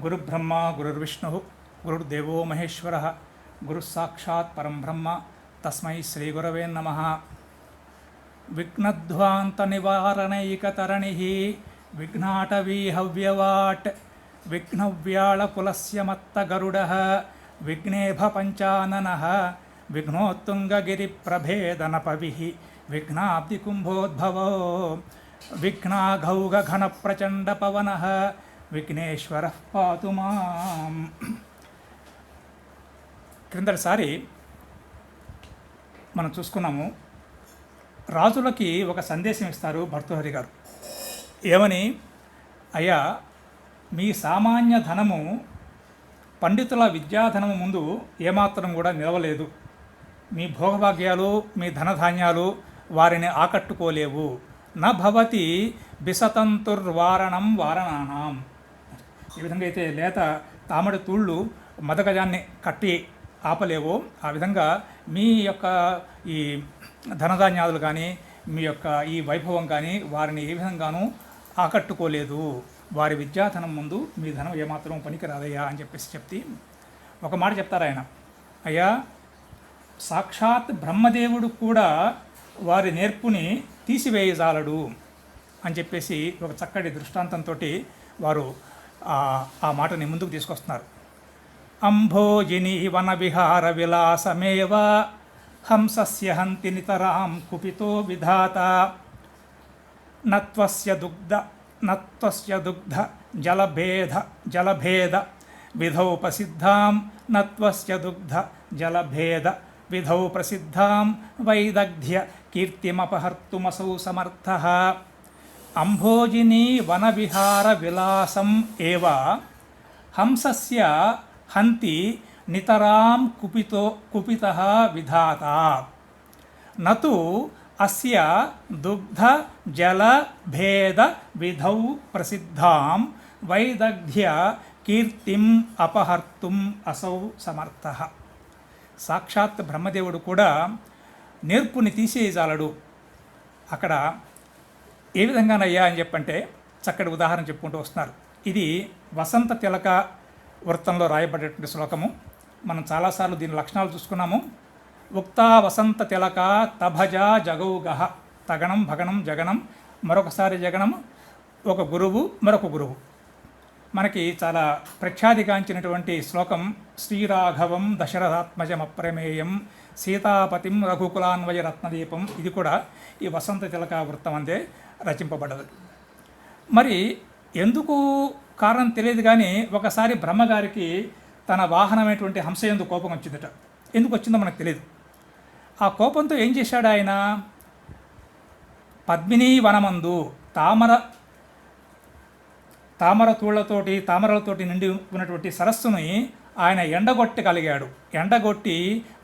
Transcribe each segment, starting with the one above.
గురుబ్రహ్మ గురుర్విష్ణు గురుర్దేవో మహేశ్వర గురుస్సాక్షాత్ పరం బ్రహ్మ తస్మై శ్రీ గురవే నమః. విఘ్నధ్వాంత నివారణైకతరణి విఘ్నాటవీ హవ్యవాట్ విఘ్నవ్యాళకులస్య మత్త గరుడ విఘ్నేభ పంచానన విఘ్నోత్తుంగగిరిప్రభేదనపవి విఘ్నాబ్దికుంభోద్భవో విఘ్నాఘౌఘన ప్రచండ పవన విఘ్నేశ్వర పాతు మాం. క్రిందటిసారి మనం చూసుకున్నాము, రాజులకి ఒక సందేశం ఇస్తారు భర్తృహరి గారు. ఏమని? అయ్యా, మీ సామాన్య ధనము పండితుల విద్యాధనము ముందు ఏమాత్రం కూడా నిలవలేదు. మీ భోగభాగ్యాలు, మీ ధనధాన్యాలు వారిని ఆకట్టుకోలేవు. న భవతి బిసతంతుర్వారణం వారణానాం. ఈ విధంగా అయితే లేత తామడి తూళ్ళు మదగజాన్ని కట్టి ఆపలేవో, ఆ విధంగా మీ యొక్క ఈ ధనధాన్యాదులు కానీ, మీ యొక్క ఈ వైభవం కానీ వారిని ఏ విధంగానూ ఆకట్టుకోలేదు. వారి విద్యాధనం ముందు మీ ధనం ఏమాత్రం పనికిరాదయ్యా అని చెప్తే ఒక మాట చెప్తారు ఆయన. అయ్యా, సాక్షాత్ బ్రహ్మదేవుడు కూడా వారి నేర్పుని తీసివేయజాలడు అని చెప్పేసి ఒక చక్కటి దృష్టాంతంతో వారు ఆ మాటని ముందుకు తీసుకొస్తున్నారు. అంభోజిని వన విహార విలాసమేవ హంసస్య హంతి నితరాం కుపితో విధాత నత్వస్య దుగ్ధ జలభేద విధౌ ప్రసిద్ధాం నత్వస్య దుగ్ధ జలభేద విధౌ ప్రసిద్ధాం వైదగ్ధ్య కీర్తిమపహర్తుమసౌ సమర్థః. అంభోజిని వనవిహార విలాసం ఏవ హంసస్య హంతి నితరాం కుపితః విధాత నతు అస్య దుగ్ధ జల భేద విధౌ ప్రసిద్ధాం వైదగ్ధ్య కీర్తిం అపహర్తుం అసౌ సమర్థః. సాక్షాత్ బ్రహ్మదేవుడు కూడా నేర్పుని తీసేయజాలడు. అక్కడ ఏ విధంగానయ్యా అని చెప్పంటే చక్కటి ఉదాహరణ చెప్పుకుంటూ వస్తున్నారు. ఇది వసంత తిలక వృత్తంలో రాయబడేటువంటి శ్లోకము. మనం చాలాసార్లు దీని లక్షణాలు చూసుకున్నాము. ఉక్తా వసంత తిలక తభజ జగౌగహ, తగణం భగణం జగనం, మరొకసారి జగనం, ఒక గురువు మరొక గురువు. మనకి చాలా ప్రఖ్యాతిగాంచినటువంటి శ్లోకం శ్రీరాఘవం దశరథాత్మజమప్రమేయం సీతాపతిం రఘుకులాన్వయ రత్నదీపం. ఇది కూడా ఈ వసంత తిలక వృత్తం అందే రచింపబడ్డది. మరి ఎందుకు కారణం తెలియదు కానీ ఒకసారి బ్రహ్మగారికి తన వాహనమైనటువంటి హంస యందు కోపం వచ్చిందట. ఎందుకు వచ్చిందో మనకు తెలియదు. ఆ కోపంతో ఏం చేశాడు ఆయన? పద్మినీ వనమందు తామరలతోటి నిండి ఉన్నటువంటి సరస్సుని ఆయన ఎండగొట్టి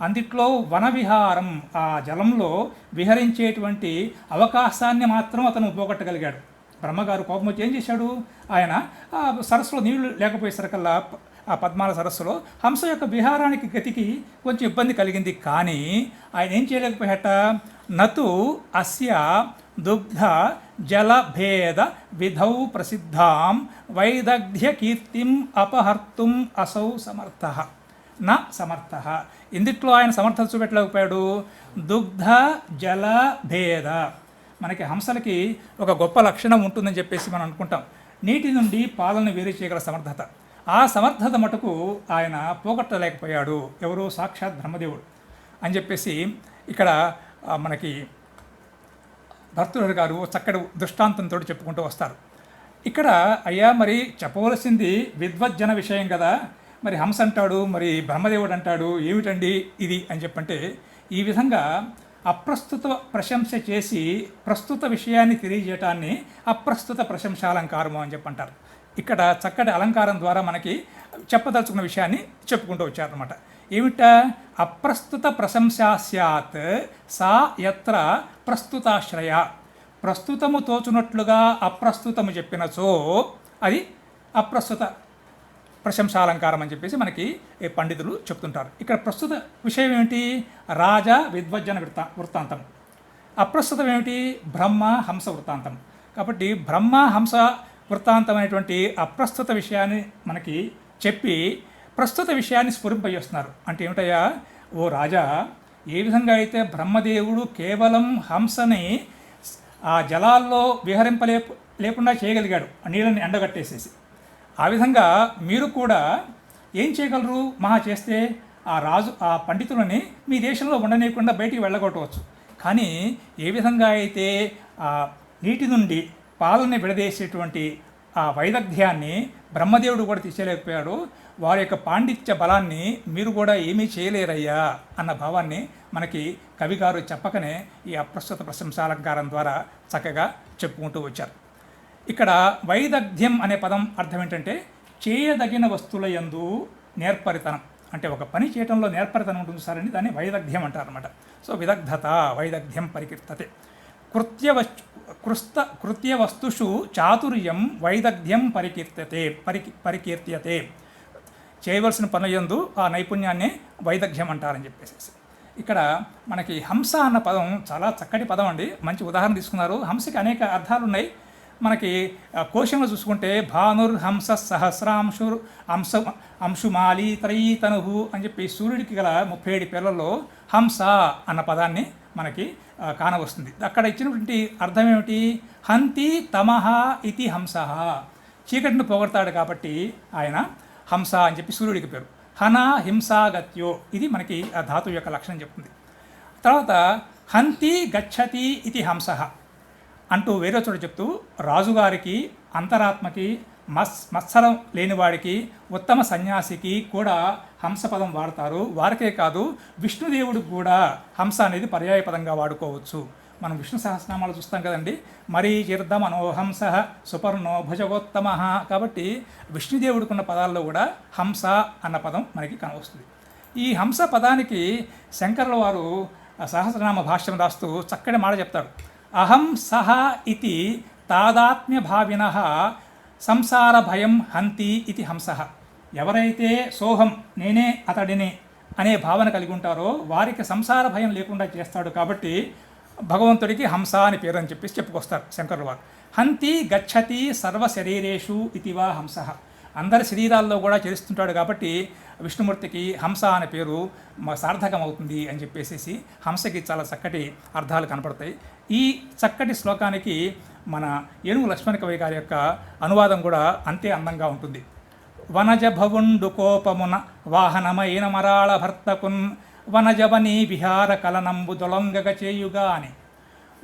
అందుట్లో వనవిహారం, ఆ జలంలో విహరించేటువంటి అవకాశాన్ని మాత్రం అతను పోగొట్టగలిగాడు. బ్రహ్మగారు కోపం వచ్చి ఏం చేశాడు? ఆయన ఆ సరస్సులో నీళ్లు లేకపోయేసరికల్లా ఆ పద్మాల సరస్సులో హంస యొక్క విహారానికి గతికి కొంచెం ఇబ్బంది కలిగింది. కానీ ఆయన ఏం చేయలేకపోయాట? నతు అస్య దుగ్ధ జలభేద విధౌ ప్రసిద్ధాం వైదగ్ధ్య కీర్తిం అపహర్తుం అసౌ సమర్థః. నా సమర్థః. ఇందుట్లో ఆయన సమర్థత చూపెట్టలేకపోయాడు. దుగ్ధ జలభేద, మనకి హంసలకి ఒక గొప్ప లక్షణం ఉంటుందని చెప్పేసి మనం అనుకుంటాం. నీటి నుండి పాలను వేరు చేయగల సమర్థత. ఆ సమర్థత మటుకు ఆయన పోగొట్టలేకపోయాడు. ఎవరు? సాక్షాత్ బ్రహ్మదేవుడు అని చెప్పేసి ఇక్కడ మనకి భర్తృహరి గారు చక్కటి దృష్టాంతంతో చెప్పుకుంటూ వస్తారు. ఇక్కడ అయ్యా, మరి చెప్పవలసింది విద్వజ్జన విషయం కదా, మరి హంస అంటాడు, మరి బ్రహ్మదేవుడు అంటాడు, ఏమిటండి ఇది అని చెప్పంటే, ఈ విధంగా అప్రస్తుత ప్రశంస చేసి ప్రస్తుత విషయాన్ని తెలియజేయటాన్ని అప్రస్తుత ప్రశంసాలంకారము అని చెప్పంటారు. ఇక్కడ చక్కటి అలంకారం ద్వారా మనకి చెప్పదలుచుకున్న విషయాన్ని చెప్పుకుంటూ వచ్చారనమాట. ఏమిట? అప్రస్తుత ప్రశంసా స్యాత్ సా యత్ర ప్రస్తుతాశ్రయ. ప్రస్తుతము తోచునట్లుగా అప్రస్తుతము చెప్పినచో అది అప్రస్తుత ప్రశంసాలంకారం అని చెప్పేసి మనకి పండితులు చెప్తుంటారు. ఇక్కడ ప్రస్తుత విషయం ఏమిటి? రాజా విద్వజ్జన వృత్తాంతం. అప్రస్తుతం ఏమిటి? బ్రహ్మ హంస వృత్తాంతం. కాబట్టి బ్రహ్మ హంస వృత్తాంతమైనటువంటి అప్రస్తుత విషయాన్ని మనకి చెప్పి ప్రస్తుత విషయాన్ని స్ఫురింపజేస్తున్నారు. అంటే ఏమిటయ్యా, ఓ రాజా, ఏ విధంగా అయితే బ్రహ్మదేవుడు కేవలం హంసని ఆ జలాల్లో లేకుండా చేయగలిగాడు, ఆ నీళ్ళని ఎండగట్టేసేసి, ఆ విధంగా మీరు కూడా ఏం చేయగలరు? మహా చేస్తే ఆ పండితులని మీ దేశంలో ఉండనీయకుండా బయటికి వెళ్ళగొట్టవచ్చు. కానీ ఏ విధంగా అయితే ఆ నీటి నుండి పాలని విడదీసేటువంటి ఆ వైదగ్ధ్యాన్ని బ్రహ్మదేవుడు కూడా తీసేయలేకపోయాడు, వారి యొక్క పాండిత్య బలాన్ని మీరు కూడా ఏమీ చేయలేరయ్యా అన్న భావాన్ని మనకి కవిగారు చెప్పకనే ఈ అప్రస్తుత ప్రశంసాలంకారం ద్వారా చక్కగా చెప్పుకుంటూ వచ్చారు. ఇక్కడ వైదగ్ధ్యం అనే పదం అర్థం ఏంటంటే చేయదగిన వస్తువుల యందు నేర్పరితనం. అంటే ఒక పని చేయటంలో నేర్పరితనం ఉంటుంది సార్ అని దాన్ని వైదగ్ధ్యం అంటారు అనమాట. సో విదగ్ధత, వైదగ్ధ్యం పరికీర్తతే. కృత్య వస్తుషు చాతుర్యం వైదగ్ధ్యం పరికీర్త్యతే. చేయవలసిన పనులందు ఆ నైపుణ్యాన్ని వైదగ్ధ్యం అంటారని చెప్పేసి. ఇక్కడ మనకి హంస అన్న పదం చాలా చక్కటి పదం అండి. మంచి ఉదాహరణ తీసుకున్నారు. హంసకి అనేక అర్థాలు ఉన్నాయి. మనకి కోశంలో చూసుకుంటే భానుర్హంస సహస్రాంశుర్ అంశుమాలి త్రయీతనుహు అని చెప్పి సూర్యుడికి గల 37 పేర్లలో హంస అన్న పదాన్ని మనకి కానవస్తుంది. అక్కడ ఇచ్చినటువంటి అర్థం ఏమిటి? హంతి తమహ ఇతి హంస. చీకటిని పోగొడతాడు కాబట్టి ఆయన హంస అని చెప్పి సూర్యుడికి పేరు. హన హింసాగత్యో, ఇది మనకి ఆ ధాతువు యొక్క లక్షణం చెప్తుంది. తర్వాత హంతి గచ్చతి ఇది హంస అంటూ వేరే చోట చెప్తూ రాజుగారికి, అంతరాత్మకి, మత్సరం లేనివాడికి, ఉత్తమ సన్యాసికి కూడా హంసపదం వాడతారు. వారికే కాదు, విష్ణుదేవుడికి కూడా హంస అనేది పర్యాయపదంగా వాడుకోవచ్చు. మనం విష్ణు సహస్రనామాలు చూస్తాం కదండి. మరీ చిర్దమనోహంస సుపర్ణో భుజగోత్తమ. కాబట్టి విష్ణుదేవుడికి ఉన్న పదాల్లో కూడా హంస అన్న పదం మనకి కనవస్తుంది. ఈ హంస పదానికి శంకరుల వారు సహస్రనామ భాష్యం రాస్తూ చక్కటి మాట చెప్తాడు. అహం సహ ఇతి తాదాత్మ్య భావిన సంసార భయం హంతి ఇది హంస. ఎవరైతే సోహం, నేనే అతడిని అనే భావన కలిగి ఉంటారో వారికి సంసార భయం లేకుండా చేస్తాడు. కాబట్టి భగవంతుడికి హంస అని పేరు అని చెప్పేసి చెప్పుకొస్తారు శంకరుల వారు. హంతి గచ్చతి సర్వ శరీరేషు ఇతివా హంస. అందరి శరీరాల్లో కూడా చరిస్తుంటాడు కాబట్టి విష్ణుమూర్తికి హంస అనే పేరు సార్థకం అవుతుంది అని చెప్పేసి హంసకి చాలా చక్కటి అర్థాలు కనపడతాయి. ఈ చక్కటి శ్లోకానికి మన ఏనుగు లక్ష్మణ కవి గారి యొక్క అనువాదం కూడా అంతే అందంగా ఉంటుంది. వనజ భవుండు కోపమున వాహనమైన మరాళ భర్తకున్ వనజవని విహార కలనంబు దొలంగగ చేయుగా అని.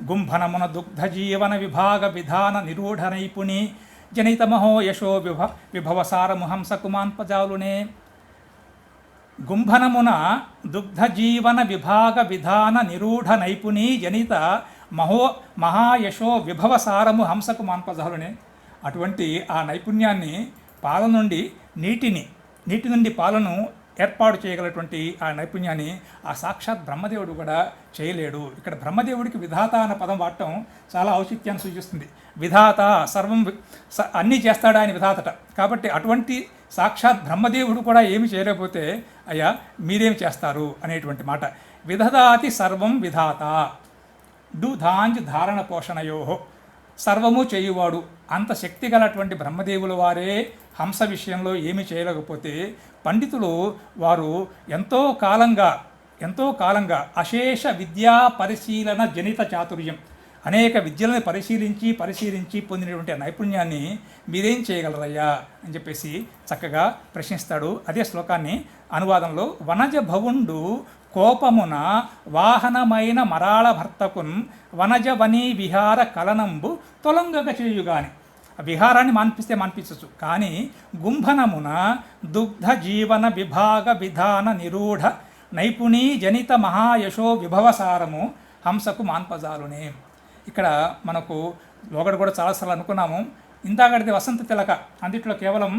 గుంభనమున దుగ్ధ జీవన విభాగ విధాన నిరూఢ నైపుణి జనిత మహో యశో విభవసారము హంసకుమాన్పజాలునే. గుంభనమున దుగ్ధ జీవన విభాగ విధాన నిరూఢ నైపుణి జనిత మహాయశో విభవసారము హంసకు మాన్పజాలునే. అటువంటి ఆ నైపుణ్యాన్ని పాల నుండి నీటి నుండి పాలను ఏర్పాటు చేయగలటువంటి ఆ నైపుణ్యాన్ని ఆ సాక్షాత్ బ్రహ్మదేవుడు కూడా చేయలేడు. ఇక్కడ బ్రహ్మదేవుడికి విధాత అన్న పదం వాడటం చాలా ఔచిత్యాన్ని సూచిస్తుంది. విధాత సర్వం అన్నీ చేస్తాడు ఆయన విధాతట. కాబట్టి అటువంటి సాక్షాత్ బ్రహ్మదేవుడు కూడా ఏమి చేయలేకపోతే అయ్యా మీరేమి చేస్తారు అనేటువంటి మాట. విదధాతి సర్వం విధాత ధాంజ్ ధారణ పోషణయో. సర్వము చేయువాడు అంత శక్తి గలటువంటి బ్రహ్మదేవుల వారే హంస విషయంలో ఏమి చేయలేకపోతే పండితులు వారు ఎంతో కాలంగా అశేష విద్యా పరిశీలన జనిత చాతుర్యం, అనేక విద్యలను పరిశీలించి పొందినటువంటి నైపుణ్యాన్ని మీరేం చేయగలరయ్యా అని చెప్పేసి చక్కగా ప్రశ్నిస్తాడు. అదే శ్లోకాన్ని అనువాదంలో వనజ భవుండు కోపమున వాహనమైన మరాళ భర్తకున్ వనజ వనీ విహార కలనంబు తొలంగక చేయుగాని. విహారాన్ని మాన్పించవచ్చు, కానీ గుంభనమున దుగ్ధ జీవన విభాగ విధాన నిరూఢ నైపుణీ జనిత మహాయశో విభవసారము హంసకు మాన్పజాలునే. ఇక్కడ మనకు లోగడ కూడా చాలాసార్లు అనుకున్నాము. ఇందాకటిది వసంత తిలక, అందుట్లో కేవలం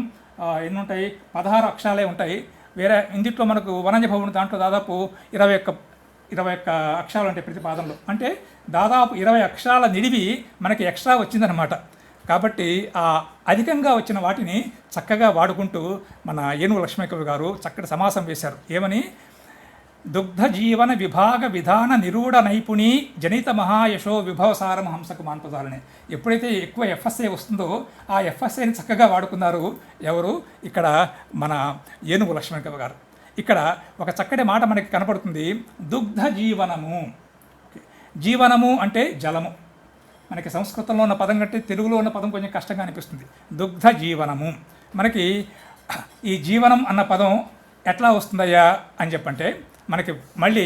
ఎన్నుంటాయి 16 అక్షరాలే ఉంటాయి. వేరే ఇందుట్లో మనకు వనజ భవన్ దాంట్లో దాదాపు 21 అక్షరాలు ఉంటాయి ప్రతి పాదంలో. అంటే దాదాపు 20 అక్షరాల నిడివి మనకి ఎక్స్ట్రా వచ్చిందనమాట. కాబట్టి ఆ అధికంగా వచ్చిన వాటిని చక్కగా వాడుకుంటూ మన ఏనుగు లక్ష్మీకవి గారు చక్కటి సమాసం వేశారు. ఏమని? దుగ్ధ జీవన విభాగ విధాన నిరూఢ నైపుణి జనిత మహాయశో విభవసారం హంసకు మాన్పదాలని. ఎప్పుడైతే ఎక్కువ ఎఫ్ఎస్ఐ వస్తుందో ఆ ఎఫ్ఎస్ఐని చక్కగా వాడుకున్నారు ఎవరు, ఇక్కడ మన ఏనుగు లక్ష్మణ కవి గారు. ఇక్కడ ఒక చక్కటి మాట మనకి కనపడుతుంది, దుగ్ధ జీవనము. జీవనము అంటే జలము. మనకి సంస్కృతంలో ఉన్న పదం కంటే తెలుగులో ఉన్న పదం కొంచెం కష్టంగా అనిపిస్తుంది. దుగ్ధ జీవనము. మనకి ఈ జీవనం అన్న పదం ఎట్లా వస్తుందయ్యా అని చెప్పంటే మనకి మళ్ళీ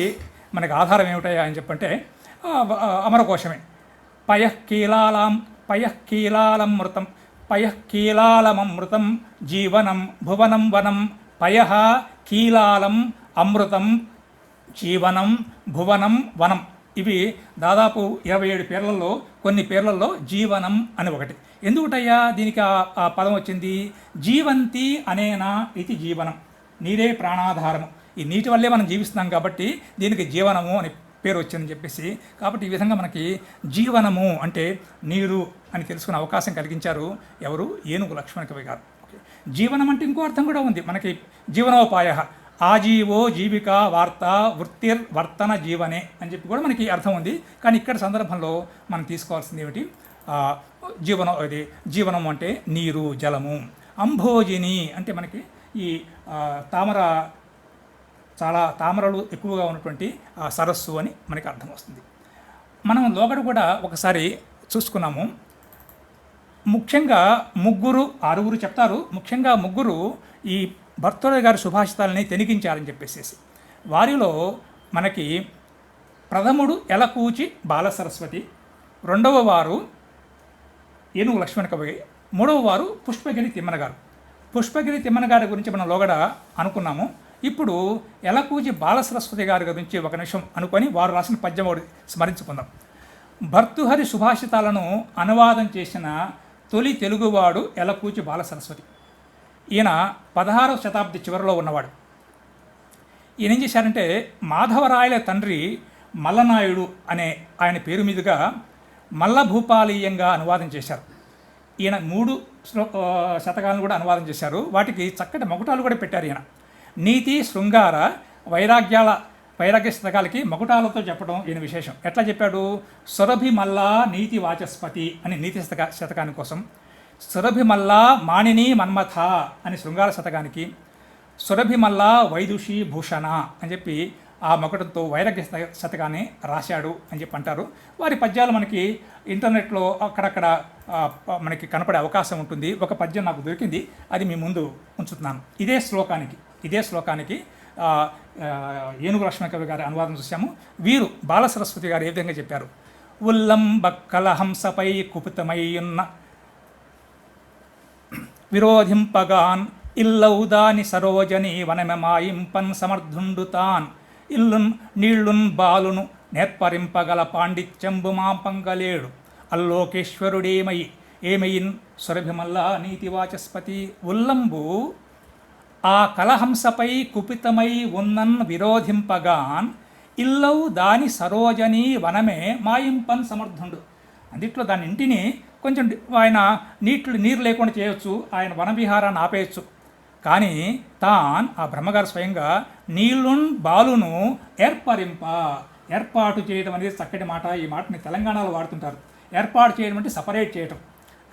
మనకి ఆధారం ఏమిటయ్యా అని చెప్పంటే అమరకోశమే. పయఃకీలాలమృతం పయఃకీలాలమృతం జీవనం భువనం వనం. పయః కీలాలం అమృతం జీవనం భువనం వనం. ఇవి దాదాపు 27 పేర్లలో కొన్ని పేర్లలో జీవనం అని ఒకటి. ఎందుకటయ్యా దీనికి ఆ పదం వచ్చింది? జీవంతి అనేనా ఇది జీవనం. నీరే ప్రాణాధారము. ఈ నీటి వల్లే మనం జీవిస్తున్నాం కాబట్టి దీనికి జీవనము అని పేరు వచ్చిందని చెప్పేసి, కాబట్టి ఈ విధంగా మనకి జీవనము అంటే నీరు అని తెలుసుకునే అవకాశం కలిగించారు ఎవరు, ఏనుగు లక్ష్మణ కవి గారు. జీవనం అంటే ఇంకో అర్థం కూడా ఉంది మనకి, జీవనోపాయ. ఆజీవో జీవిక వార్త వృత్తిర్వర్తన జీవనే అని చెప్పి కూడా మనకి అర్థం ఉంది. కానీ ఇక్కడ సందర్భంలో మనం తీసుకోవాల్సింది ఏమిటి, జీవనం అంటే నీరు, జలము. అంభోజిని అంటే మనకి ఈ తామరలు ఎక్కువగా ఉన్నటువంటి సరస్సు అని మనకి అర్థం వస్తుంది. మనం లోగడ కూడా ఒకసారి చూసుకున్నాము. ముఖ్యంగా ఆరుగురు చెప్తారు. ముఖ్యంగా ముగ్గురు ఈ భర్తృహరి గారి సుభాషితాలని తెనిగించారని చెప్పేసి. వారిలో మనకి ప్రథముడు ఎలకూచి బాలసరస్వతి, రెండవ వారు ఏనుగు లక్ష్మణ కవి, మూడవ వారు పుష్పగిరి తిమ్మన గారు. పుష్పగిరి తిమ్మన గారి గురించి మనం లోగడ అనుకున్నాము. ఇప్పుడు ఎలకూచి బాలసరస్వతి గారి గురించి ఒక నిమిషం అనుకొని వారు రాసిన పద్యం స్మరించుకుందాం. భర్తృహరి సుభాషితాలను అనువాదం చేసిన తొలి తెలుగువాడు ఎలకూచి బాలసరస్వతి. ఈయన 16వ శతాబ్ది చివరిలో ఉన్నవాడు. ఈయన ఏం చేశారంటే మాధవరాయల తండ్రి మల్లనాయుడు అనే ఆయన పేరు మీదుగా మల్లభూపాలీయంగా అనువాదం చేశారు. ఈయన 3 శతకాలను కూడా అనువాదం చేశారు. వాటికి చక్కటి మకుటాలు కూడా పెట్టారు. ఈయన నీతి శృంగార వైరాగ్య శతకాలకి మకుటాలతో చెప్పడం ఈయన విశేషం. ఎట్లా చెప్పాడు, సురభి మల్లా నీతి వాచస్పతి అని నీతి శతకాని కోసం, సురభి మల్లా మాణిని మన్మథ అని శృంగార శతకానికి, సురభి మల్లా వైదుషి భూషణ అని చెప్పి ఆ మకుటంతో వైరాగ్య శతకాన్ని రాశాడు అని చెప్పి అంటారు. వారి పద్యాలు మనకి ఇంటర్నెట్లో అక్కడక్కడ మనకి కనపడే అవకాశం ఉంటుంది. ఒక పద్యం నాకు దొరికింది, అది మీ ముందు ఉంచుతున్నాను. ఇదే శ్లోకానికి ఏనుగు లక్ష్మణ కవి గారి అనువాదం చూసాము. వీరు బాలసరస్వతి గారు ఏ విధంగా చెప్పారు, ఉల్లంబక్కల హంసపై కుపితమయ్యున్న విరోధింపగాన్ ఇల్లౌదాని సరోజని వనమెమాయింపన్ సమర్థుండుతాన్ ఇల్లున్ నీళ్లున్ బాలును నేర్పరింపగల పాండిత్యంబు మాంపంగలేడు ఏమయిన్ సురభిమల్ల నీతివాచస్పతి. ఉల్లంబు ఆ కలహంసపై కుపితమై ఉన్నన్ విరోధింపగాన్ ఇల్లౌ దాని సరోజని వనమే మాయింపన్ సమర్థుండు. అందుట్లో దాని ఇంటిని కొంచెం ఆయన నీరు లేకుండా చేయొచ్చు, ఆయన వనవిహారాన్ని ఆపేయచ్చు. కానీ ఆ బ్రహ్మగారు స్వయంగా నీళ్ళున్ బాలును ఏర్పాటు చేయడం అనేది చక్కటి మాట. ఈ మాటని తెలంగాణలో వాడుతుంటారు. ఏర్పాటు చేయడం అంటే సపరేట్ చేయటం.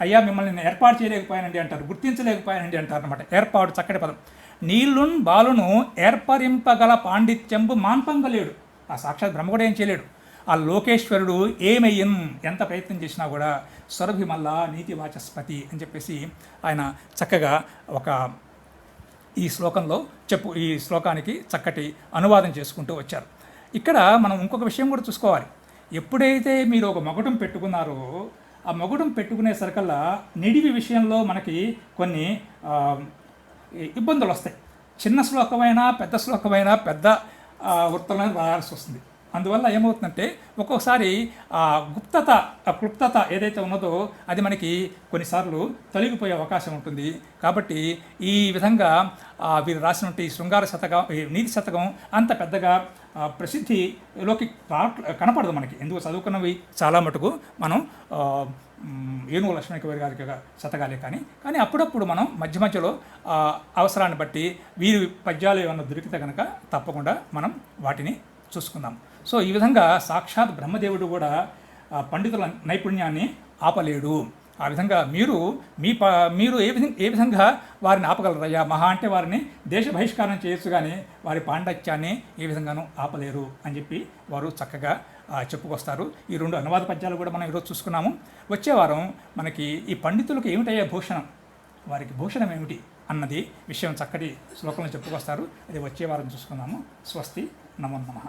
అయ్యా మిమ్మల్ని నేను ఏర్పాటు చేయలేకపోయానండి అంటారు, గుర్తించలేకపోయానండి అంటారు అనమాట. ఏర్పాటు చక్కటి పదం. నీళ్ళున్ బాలును ఏర్పరింపగల పాండిత్యంబు మాన్పంగలేడు. ఆ సాక్షాత్ బ్రహ్మ కూడా ఏం చేయలేడు. ఆ లోకేశ్వరుడు ఏమయ్యన్ ఎంత ప్రయత్నం చేసినా కూడా సురభి మల్లా నీతి వాచస్పతి అని చెప్పేసి ఆయన చక్కగా ఈ శ్లోకానికి చక్కటి అనువాదం చేసుకుంటూ వచ్చారు. ఇక్కడ మనం ఇంకొక విషయం కూడా చూసుకోవాలి. ఎప్పుడైతే మీరు ఒక మకుటం పెట్టుకున్నారో ఆ మకుటం పెట్టుకునే సరికల్లా నిడివి విషయంలో మనకి కొన్ని ఇబ్బందులు వస్తాయి. చిన్న శ్లోకమైనా పెద్ద శ్లోకమైనా పెద్ద వృత్తంలో రాయాల్సి వస్తుంది. అందువల్ల ఏమవుతుందంటే ఒక్కొక్కసారి క్లుప్తత ఏదైతే ఉన్నదో అది మనకి కొన్నిసార్లు తొలగిపోయే అవకాశం ఉంటుంది. కాబట్టి ఈ విధంగా వీరు రాసినటువంటి శృంగార శతకం, నీతి శతకం అంత పెద్దగా ప్రసిద్ధిలోకి కనపడదు మనకి. ఎందుకు చదువుకున్నవి చాలా మటుకు మనం ఏనుగు లక్ష్మణ కవి గారికి శతకాలే కానీ అప్పుడప్పుడు మనం మధ్య మధ్యలో అవసరాన్ని బట్టి వీరి పద్యాలు ఏమన్నా దొరికితే కనుక తప్పకుండా మనం వాటిని చూసుకుందాం. సో ఈ విధంగా సాక్షాత్ బ్రహ్మదేవుడు కూడా పండితుల నైపుణ్యాన్ని ఆపలేడు. ఆ విధంగా మీరు ఏ విధంగా వారిని ఆపగలరయ్యా? మహా అంటే వారిని దేశ బహిష్కారం చేయొచ్చు, కానీ వారి పాండిత్యాన్ని ఏ విధంగానూ ఆపలేరు అని చెప్పి వారు చక్కగా చెప్పుకొస్తారు. ఈ 2 అనువాద పద్యాలు కూడా మనం ఈరోజు చూసుకున్నాము. వచ్చే వారం మనకి ఈ పండితులకు ఏమిటయ్యా భూషణం, వారికి భూషణం ఏమిటి అన్నది విషయం చక్కటి శ్లోకంలో చెప్పుకొస్తారు. అది వచ్చే వారం చూసుకుందాము. స్వస్తి. నమో నమః.